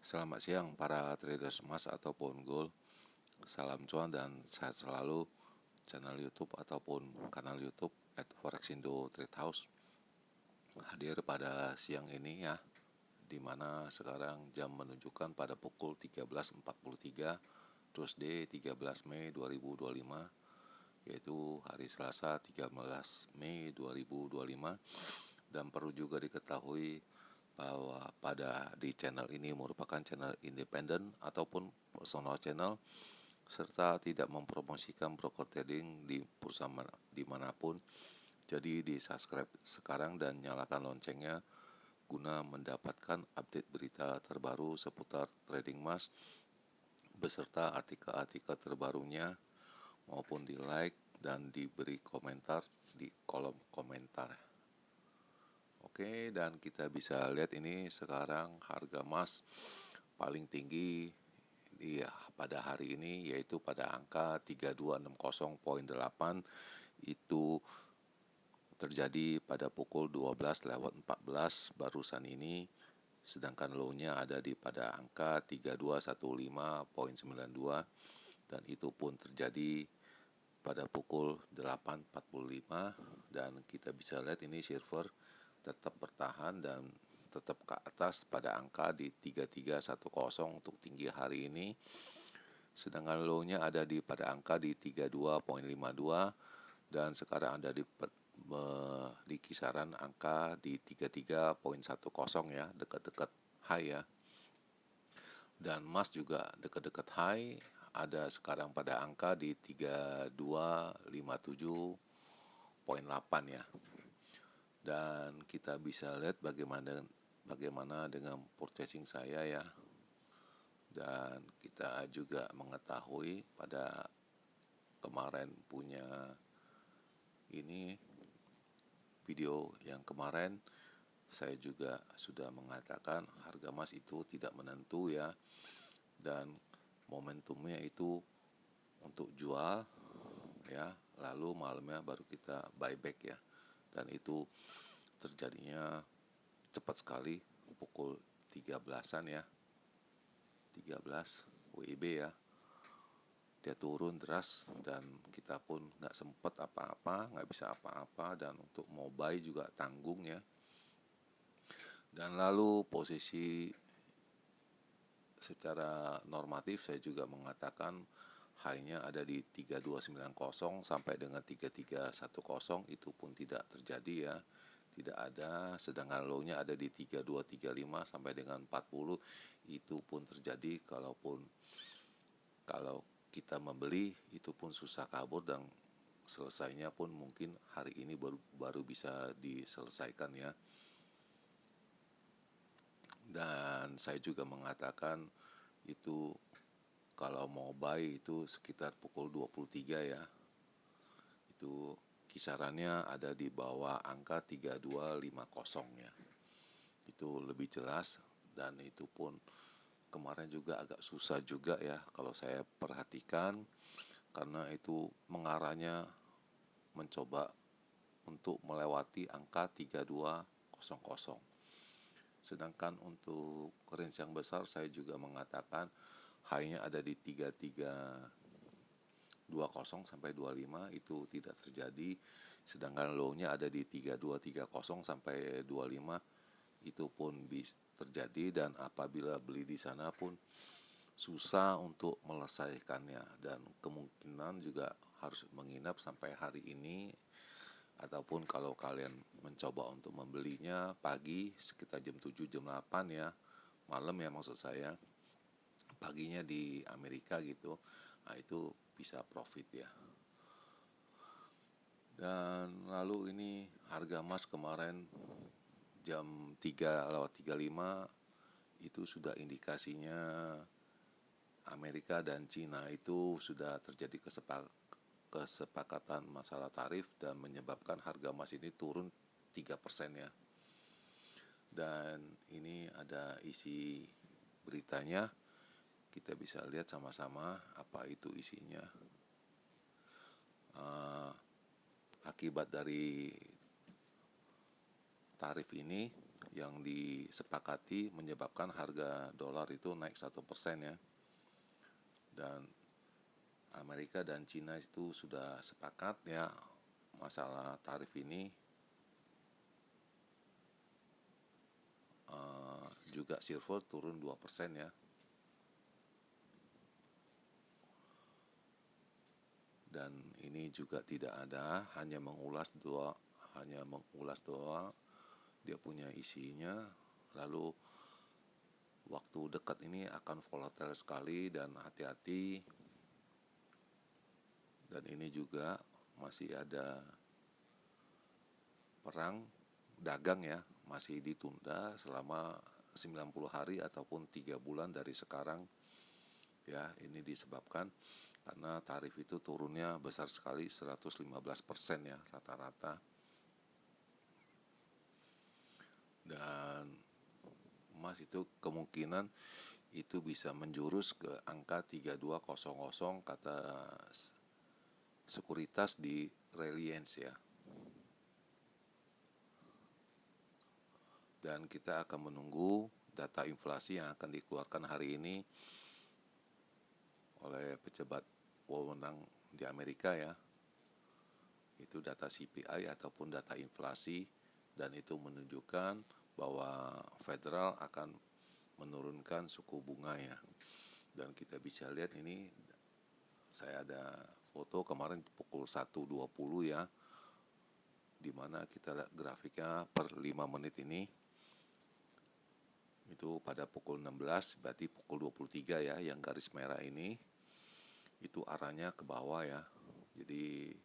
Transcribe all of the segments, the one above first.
Selamat siang para traders emas ataupun gold. Salam cuan dan sehat selalu. Channel YouTube ataupun kanal YouTube @forexindo Trade House hadir pada siang ini ya, dimana sekarang jam menunjukkan pada pukul 13.43 Tuesday 13 Mei 2025, yaitu hari Selasa 13 Mei 2025. Dan perlu juga diketahui bahwa di channel ini merupakan channel independen ataupun personal channel, serta tidak mempromosikan broker trading di perusahaan dimanapun. Jadi di subscribe sekarang dan nyalakan loncengnya guna mendapatkan update berita terbaru seputar trading emas beserta artikel-artikel terbarunya, maupun di like dan diberi komentar di kolom komentar. Oke, dan kita bisa lihat ini sekarang harga emas paling tinggi pada hari ini, yaitu pada angka 3260.8. Itu terjadi pada pukul 12:14 barusan ini, sedangkan low-nya ada di pada angka 3215.92, dan itu pun terjadi pada pukul 8.45. Dan kita bisa lihat ini silver tetap bertahan dan tetap ke atas pada angka di 3310 untuk tinggi hari ini, sedangkan low-nya ada di pada angka di 32.52, dan sekarang ada di kisaran angka di 33.10 ya, dekat-dekat high ya. Dan emas juga dekat-dekat high, ada sekarang pada angka di 3257.8 ya. Dan kita bisa lihat bagaimana dengan purchasing saya ya. Dan kita juga mengetahui pada kemarin punya ini video yang kemarin, saya juga sudah mengatakan harga emas itu tidak menentu ya, dan momentumnya itu untuk jual ya, lalu malamnya baru kita buyback ya. Dan itu terjadinya cepat sekali, pukul 13-an ya, 13 WIB ya, dia turun deras dan kita pun nggak sempet apa-apa, nggak bisa apa-apa, dan untuk mau buy juga tanggung ya. Dan lalu posisi secara normatif saya juga mengatakan high-nya ada di 3290 sampai dengan 3310, itu pun tidak terjadi ya, tidak ada. Sedangkan low-nya ada di 3235 sampai dengan 40, itu pun terjadi. Kalau kita membeli itu pun susah kabur, dan selesainya pun mungkin hari ini baru bisa diselesaikan ya. Dan saya juga mengatakan itu kalau mau buy itu sekitar pukul 23 ya, itu kisarannya ada di bawah angka 3250 ya, itu lebih jelas. Dan itu pun kemarin juga agak susah juga ya kalau saya perhatikan, karena itu mengarahnya mencoba untuk melewati angka 3200. Sedangkan untuk range yang besar saya juga mengatakan high-nya ada di 3320 sampai 25, itu tidak terjadi. Sedangkan low-nya ada di 3230 sampai 25, itu pun bisa terjadi. Dan apabila beli di sana pun susah untuk melesaikannya, dan kemungkinan juga harus menginap sampai hari ini, ataupun kalau kalian mencoba untuk membelinya pagi sekitar jam 7 jam 8 ya, malam ya maksud saya, paginya di Amerika gitu, nah itu bisa profit ya. Dan lalu ini harga emas kemarin jam 3:35 itu sudah indikasinya Amerika dan Cina itu sudah terjadi kesepakatan masalah tarif, dan menyebabkan harga emas ini turun 3% ya. Dan ini ada isi beritanya, kita bisa lihat sama-sama apa itu isinya. Akibat dari tarif ini, yang disepakati menyebabkan harga dolar itu naik 1% ya. Dan Amerika dan Cina itu sudah sepakat ya masalah tarif ini. Juga silver turun 2% ya. Dan ini juga tidak ada, hanya mengulas doang dia punya isinya. Lalu waktu dekat ini akan volatile sekali dan hati-hati. Dan ini juga masih ada perang dagang ya, masih ditunda selama 90 hari ataupun 3 bulan dari sekarang. Ya, ini disebabkan karena tarif itu turunnya besar sekali, 115% ya rata-rata. Dan emas itu kemungkinan itu bisa menjurus ke angka 3200 kata sekuritas di Reliance ya. Dan kita akan menunggu data inflasi yang akan dikeluarkan hari ini oleh pejabat wewenang di Amerika ya. Itu data CPI ataupun data inflasi, dan itu menunjukkan bahwa federal akan menurunkan suku bunga ya. Dan kita bisa lihat ini, saya ada foto kemarin pukul 1.20 ya, dimana kita lihat grafiknya per 5 menit ini. Itu pada pukul 16, berarti pukul 23 ya, yang garis merah ini itu arahnya ke bawah ya. Jadi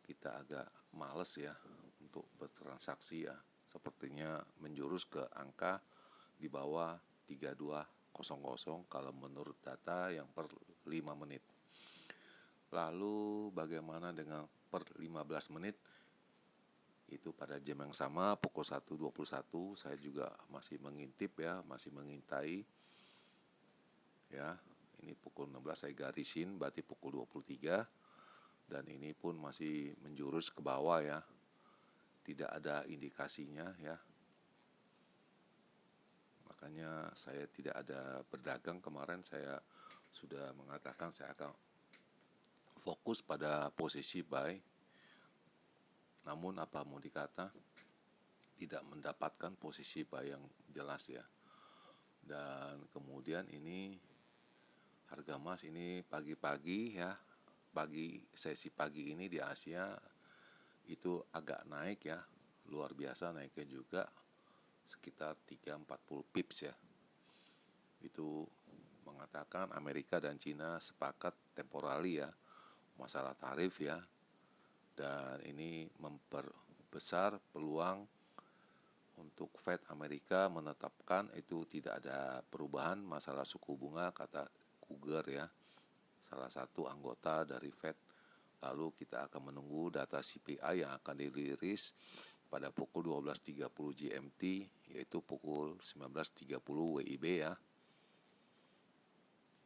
kita agak males ya untuk bertransaksi ya. Sepertinya menjurus ke angka di bawah 3200 kalau menurut data yang per 5 menit. Lalu bagaimana dengan per 15 menit? Itu pada jam yang sama pukul 1.21 saya juga masih mengintip ya, masih mengintai ya. Ini pukul 16 saya garisin, berarti pukul 23, dan ini pun masih menjurus ke bawah ya, tidak ada indikasinya ya. Makanya saya tidak ada berdagang kemarin. Saya sudah mengatakan saya akan fokus pada posisi buy. Namun apa mau dikata, tidak mendapatkan posisi buy yang jelas ya. Dan kemudian ini harga emas ini pagi-pagi ya, sesi pagi ini di Asia itu agak naik ya, luar biasa naiknya juga, sekitar 340 pips ya. Itu mengatakan Amerika dan Cina sepakat temporali ya masalah tarif ya, dan ini memperbesar peluang untuk Fed Amerika menetapkan itu tidak ada perubahan masalah suku bunga, kata Kruger ya, salah satu anggota dari Fed. Lalu kita akan menunggu data CPI yang akan dirilis pada pukul 12.30 GMT, yaitu pukul 19.30 WIB ya.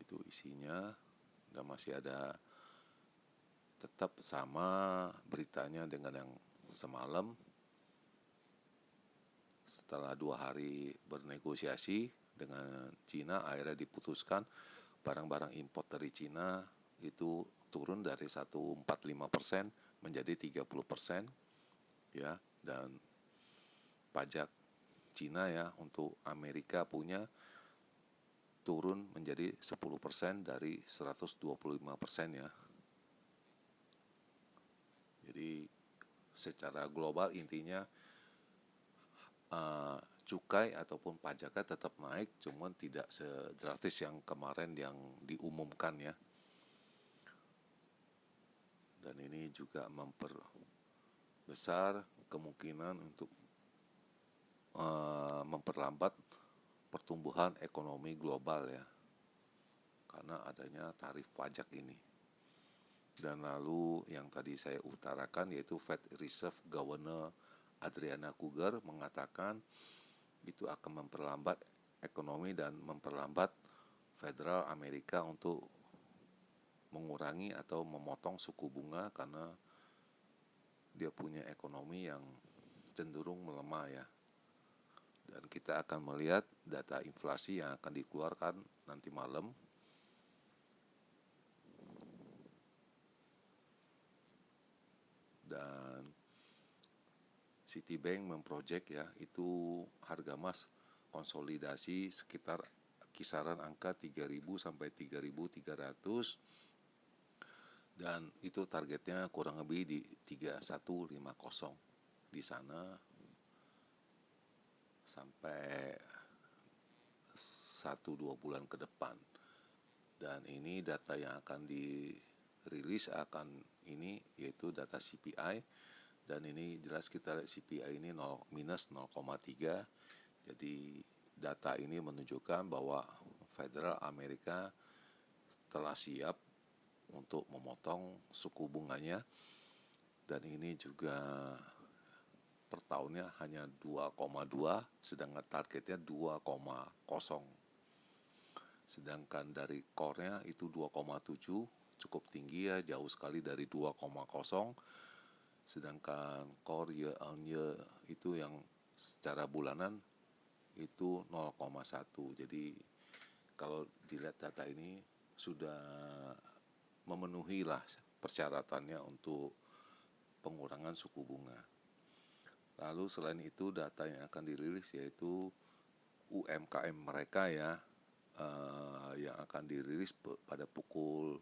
Itu isinya, dan masih ada tetap sama beritanya dengan yang semalam. Setelah 2 hari bernegosiasi dengan Cina, akhirnya diputuskan barang-barang import dari Cina itu turun dari 145% menjadi 30% ya. Dan pajak Cina ya untuk Amerika punya turun menjadi 10% dari 125% ya. Jadi secara global intinya cukai ataupun pajaknya tetap naik, cuman tidak sedrastis yang kemarin yang diumumkan ya. Dan ini juga memperbesar kemungkinan untuk memperlambat pertumbuhan ekonomi global ya, karena adanya tarif pajak ini. Dan lalu yang tadi saya utarakan, yaitu Fed Reserve Governor Adriana Kruger mengatakan itu akan memperlambat ekonomi dan memperlambat Federal Amerika untuk mengurangi atau memotong suku bunga karena dia punya ekonomi yang cenderung melemah ya. Dan kita akan melihat data inflasi yang akan dikeluarkan nanti malam. Dan Citibank memprojek ya, itu harga emas konsolidasi sekitar kisaran angka 3.000 sampai 3.300, dan itu targetnya kurang lebih di 3150 di sana sampai 1-2 bulan ke depan. Dan ini data yang akan dirilis akan ini yaitu data CPI, dan ini jelas kita lihat CPI ini minus 0,3. Jadi data ini menunjukkan bahwa Federal Amerika telah siap untuk memotong suku bunganya, dan ini juga per tahunnya hanya 2,2, sedangkan targetnya 2,0. Sedangkan dari core-nya itu 2,7, cukup tinggi ya, jauh sekali dari 2,0. Sedangkan core year on year itu yang secara bulanan itu 0,1. Jadi kalau dilihat data ini sudah memenuhi lah persyaratannya untuk pengurangan suku bunga. Lalu selain itu data yang akan dirilis yaitu UMKM mereka ya, yang akan dirilis pada pukul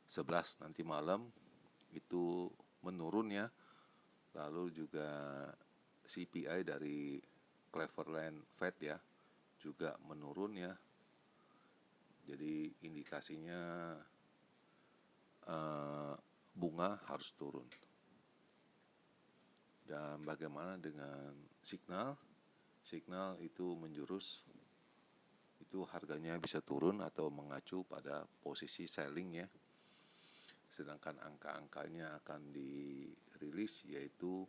11 nanti malam itu menurun ya. Lalu juga CPI dari Cleveland Fed ya juga menurun ya. Jadi indikasinya bunga harus turun. Dan bagaimana dengan signal? Signal itu menjurus, itu harganya bisa turun atau mengacu pada posisi selling ya. Sedangkan angka-angkanya akan dirilis yaitu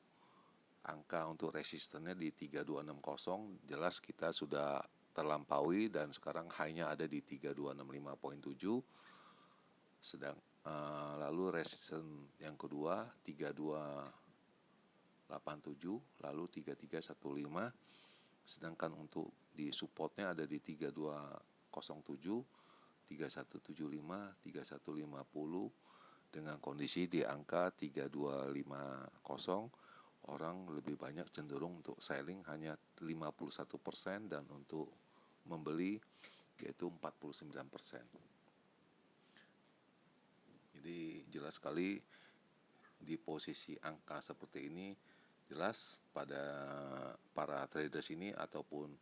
angka untuk resistennya di 3260, jelas kita sudah terlampaui dan sekarang high-nya ada di 3265.7. Sedang lalu resisten yang kedua 3287, lalu 3315. Sedangkan untuk di supportnya ada di 3207, 3175, 3150 dengan kondisi di angka 3250. Orang lebih banyak cenderung untuk selling hanya 51% dan untuk membeli yaitu 49%. Jadi jelas sekali di posisi angka seperti ini, jelas pada para traders ini ataupun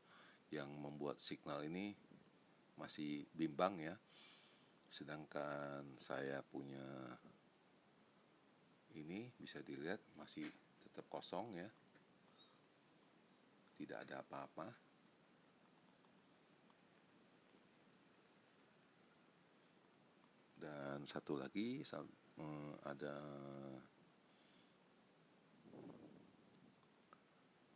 yang membuat signal ini masih bimbang ya. Sedangkan saya punya ini bisa dilihat masih tetap kosong ya, tidak ada apa-apa. Dan satu lagi ada,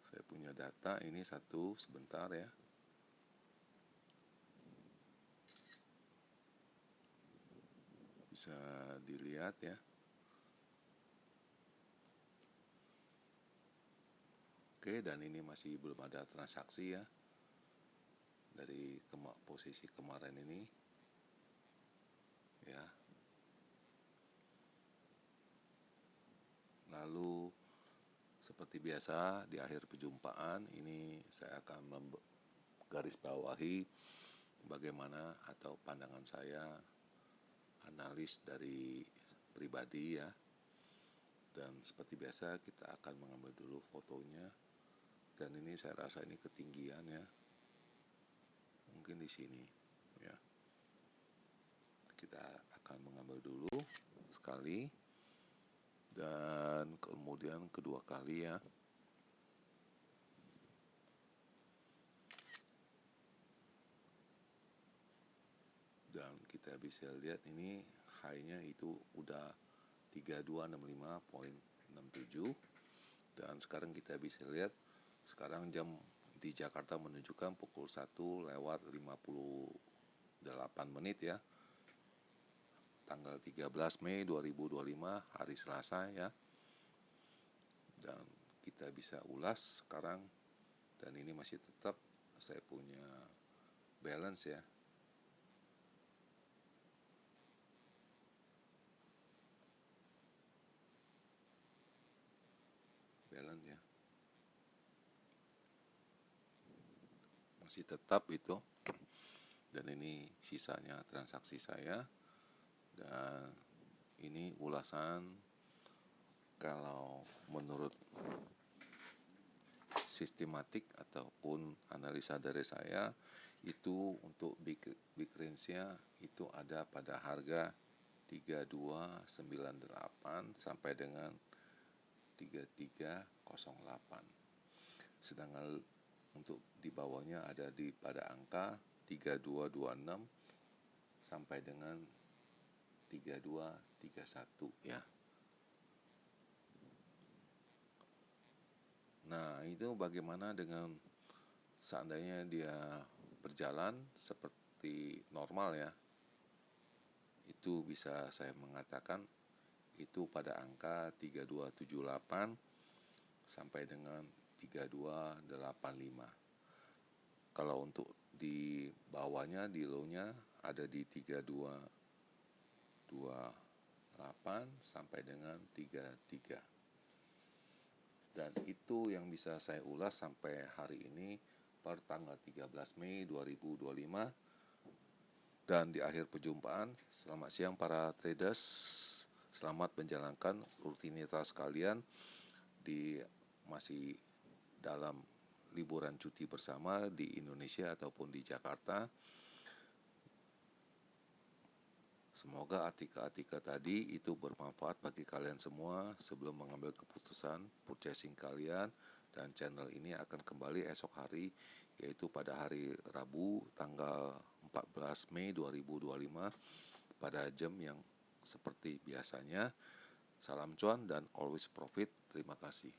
saya punya data ini satu, sebentar ya. Bisa dilihat ya. Oke, dan ini masih belum ada transaksi ya dari posisi kemarin ini ya. Lalu seperti biasa di akhir perjumpaan ini saya akan garis bawahi bagaimana atau pandangan saya, analis dari pribadi ya. Dan seperti biasa kita akan mengambil dulu fotonya, dan ini saya rasa ini ketinggian ya, mungkin di sini ya. Kita akan mengambil dulu sekali dan kemudian kedua kali ya. Dan kita bisa lihat ini high-nya itu udah 3265.67, dan sekarang kita bisa lihat sekarang jam di Jakarta menunjukkan pukul 1:58 ya, tanggal 13 Mei 2025 hari Selasa ya. Dan kita bisa ulas sekarang dan ini masih tetap saya punya balance ya. Balance ya. Masih tetap itu. Dan ini sisanya transaksi saya. Dan ini ulasan kalau menurut sistematik ataupun analisa dari saya itu untuk big range-nya itu ada pada harga 3298 sampai dengan 3308. Sedangkan untuk di bawahnya ada di pada angka 3226 sampai dengan 3231 ya. Nah, itu bagaimana dengan seandainya dia berjalan seperti normal ya. Itu bisa saya mengatakan itu pada angka 3278 sampai dengan 3285. Kalau untuk di bawahnya, di low-nya ada di 3228 sampai dengan 33. Dan itu yang bisa saya ulas sampai hari ini per tanggal 13 Mei 2025. Dan di akhir perjumpaan, selamat siang para traders. Selamat menjalankan rutinitas kalian di masih dalam liburan cuti bersama di Indonesia ataupun di Jakarta. Semoga artikel-artikel tadi itu bermanfaat bagi kalian semua sebelum mengambil keputusan purchasing kalian. Dan channel ini akan kembali esok hari, yaitu pada hari Rabu tanggal 14 Mei 2025 pada jam yang seperti biasanya. Salam cuan dan always profit. Terima kasih.